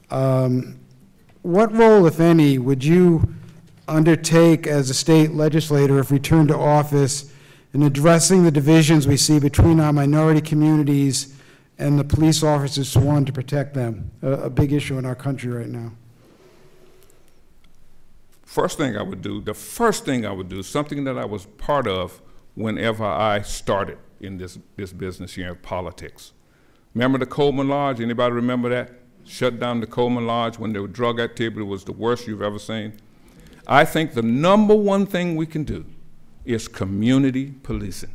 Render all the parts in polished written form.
What role, if any, would you undertake as a state legislator if returned to office in addressing the divisions we see between our minority communities and the police officers sworn to protect them, a big issue in our country right now? First thing I would do, the first thing I would do, something that I was part of whenever I started in this business here of politics. Remember the Coleman Lodge? Anybody remember that? Shut down the Coleman Lodge when the drug activity was the worst you've ever seen. I think the number one thing we can do is community policing,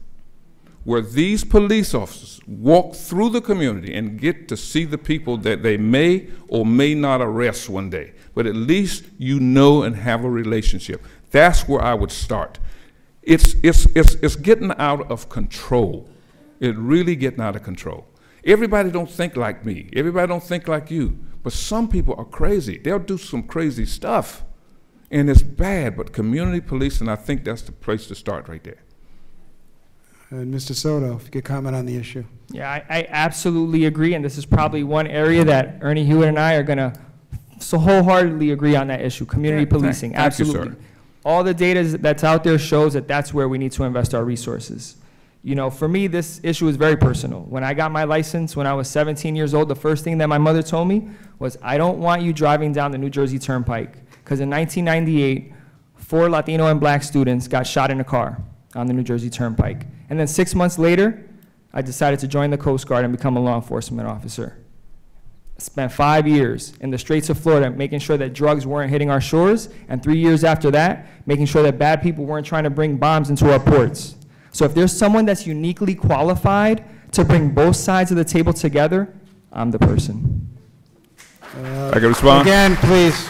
where these police officers walk through the community and get to see the people that they may or may not arrest one day, but at least you know and have a relationship. That's where I would start. It's getting out of control. It's really getting out of control. Everybody don't think like me. Everybody don't think like you. But some people are crazy. They'll do some crazy stuff. And it's bad, but community policing, I think that's the place to start right there. And Mr. Soto, if you could comment on the issue. Yeah, I absolutely agree, and this is probably one area that Ernie Hewett and I are going to so wholeheartedly agree on that issue, community policing, absolutely. Thank you, sir. All the data that's out there shows that that's where we need to invest our resources. You know, for me, this issue is very personal. When I got my license when I was 17 years old, the first thing that my mother told me was, I don't want you driving down the New Jersey Turnpike, because in 1998, 4 Latino and black students got shot in a car on the New Jersey Turnpike. And then 6 months later, I decided to join the Coast Guard and become a law enforcement officer. Spent 5 years in the Straits of Florida making sure that drugs weren't hitting our shores, and 3 years after that, making sure that bad people weren't trying to bring bombs into our ports. So if there's someone that's uniquely qualified to bring both sides of the table together, I'm the person. I can respond? Again, please.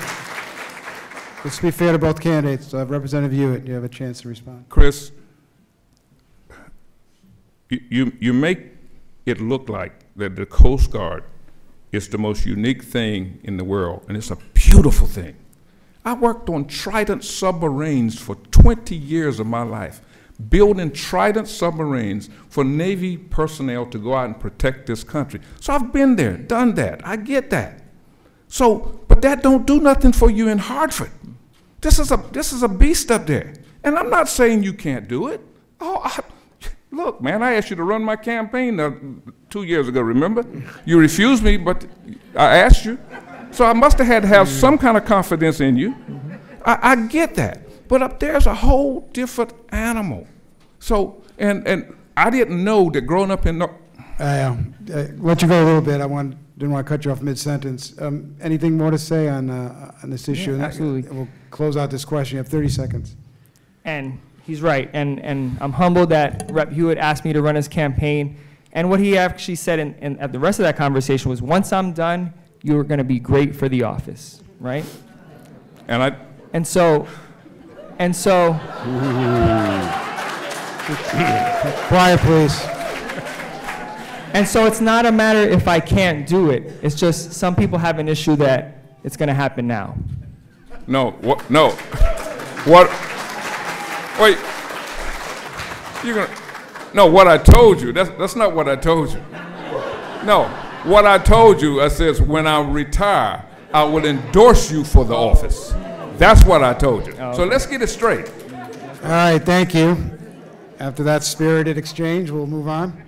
Let's be fair to both candidates. Representative Hewett, you have a chance to respond. Chris, you make it look like that the Coast Guard is the most unique thing in the world, and it's a beautiful thing. I worked on Trident submarines for 20 years of my life, building Trident submarines for Navy personnel to go out and protect this country. So I've been there, done that, I get that. So, but that don't do nothing for you in Hartford. This is a beast up there. And I'm not saying you can't do it. Look, man, I asked you to run my campaign 2 years ago, remember? You refused me, but I asked you. So I must have had to have some kind of confidence in you. I get that. But up there's a whole different animal. So, and I didn't know that growing up in let you go a little bit. Didn't want to cut you off mid-sentence. Anything more to say on this issue? Yeah, absolutely. And we'll close out this question. You have 30 seconds. And he's right. And I'm humbled that Rep. Hewett asked me to run his campaign. And what he actually said at the rest of that conversation was, once I'm done, you're going to be great for the office, right? And so. Quiet, please. And so it's not a matter if I can't do it. It's just some people have an issue that it's going to happen now. No, what? No. What? Wait. You're gonna? No, what I told you. That's not what I told you. No, what I told you. I says when I retire, I will endorse you for the office. That's what I told you. Oh, so let's get it straight. All right, thank you. After that spirited exchange, we'll move on.